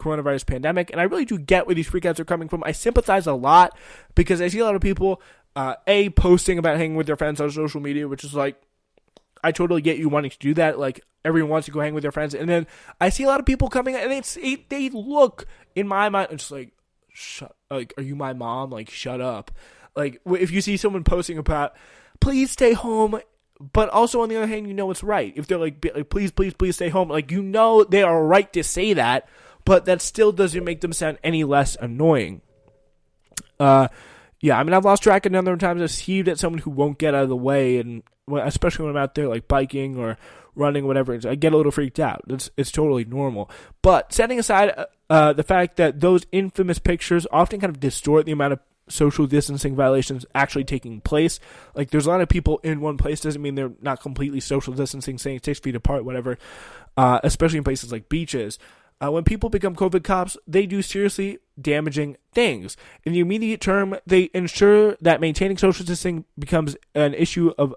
coronavirus pandemic, and I really do get where these freakouts are coming from. I sympathize a lot because I see a lot of people, posting about hanging with their friends on social media, which is like, I totally get you wanting to do that. Like, everyone wants to go hang with their friends, and then I see a lot of people coming, and they look, in my mind, it's just like, are you my mom? Like, shut up. Like, if you see someone posting about, please stay home, but also on the other hand, you know it's right. If they're like please stay home, like, you know they are right to say that, but that still doesn't make them sound any less annoying. Yeah, I mean, I've lost track of the number of times I've heaved at someone who won't get out of the way, and especially when I'm out there, like, biking or running, whatever, I get a little freaked out. It's totally normal. But setting aside the fact that those infamous pictures often kind of distort the amount of social distancing violations actually taking place. Like, there's a lot of people in one place, doesn't mean they're not completely social distancing, saying 6 feet apart, whatever, especially in places like beaches. When people become COVID cops, they do seriously damaging things. In the immediate term, they ensure that maintaining social distancing becomes an issue of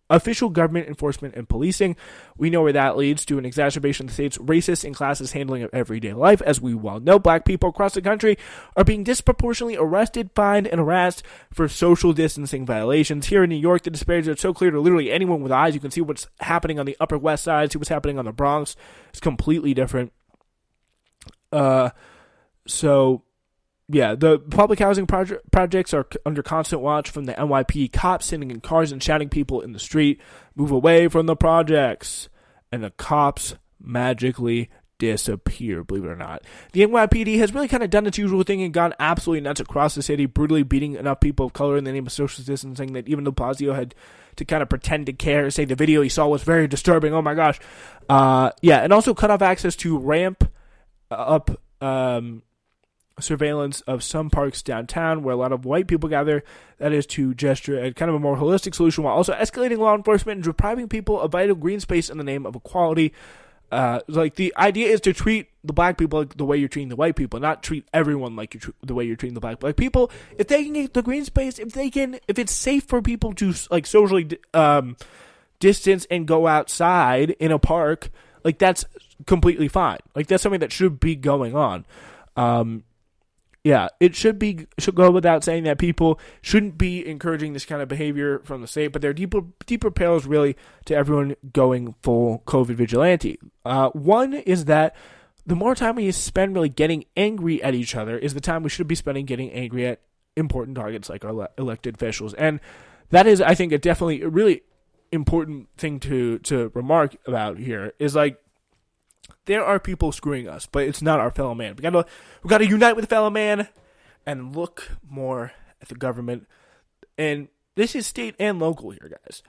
official government enforcement and policing. We know where that leads to an exacerbation of the state's racist and classist handling of everyday life. As we well know, black people across the country are being disproportionately arrested, fined, and harassed for social distancing violations. Here in New York, the disparities are so clear to literally anyone with eyes. You can see what's happening on the Upper West Side, see what's happening on the Bronx. It's completely different. Yeah, the public housing projects are under constant watch from the NYPD cops sitting in cars and shouting people in the street, move away from the projects, and the cops magically disappear, believe it or not. The NYPD has really kind of done its usual thing and gone absolutely nuts across the city, brutally beating enough people of color in the name of social distancing that even de Blasio had to kind of pretend to care, say the video he saw was very disturbing, oh my gosh. Yeah, and also cut off access to ramp up surveillance of some parks downtown where a lot of white people gather. That is to gesture at kind of a more holistic solution while also escalating law enforcement and depriving people of vital green space in the name of equality. Like, the idea is to treat the black people like the way you're treating the white people, not treat everyone like the way you're treating the black people. If they can get the green space, if it's safe for people to, like, socially distance and go outside in a park, like, that's completely fine. Like, that's something that should be going on. Yeah, it should go without saying that people shouldn't be encouraging this kind of behavior from the state, but there are deeper perils really to everyone going full COVID vigilante. One is that the more time we spend really getting angry at each other is the time we should be spending getting angry at important targets like our elected officials. And that is, I think, definitely a really important thing to remark about here is, like, there are people screwing us, but it's not our fellow man. We gotta unite with the fellow man and look more at the government. And this is state and local here, guys,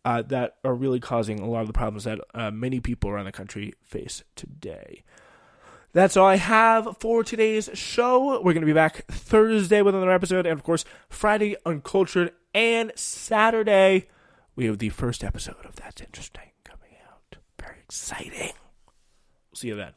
that are really causing a lot of the problems that many people around the country face today. That's all I have for today's show. We're going to be back Thursday with another episode, and of course, Friday, Uncultured, and Saturday, we have the first episode of That's Interesting coming out. Very exciting. See you then.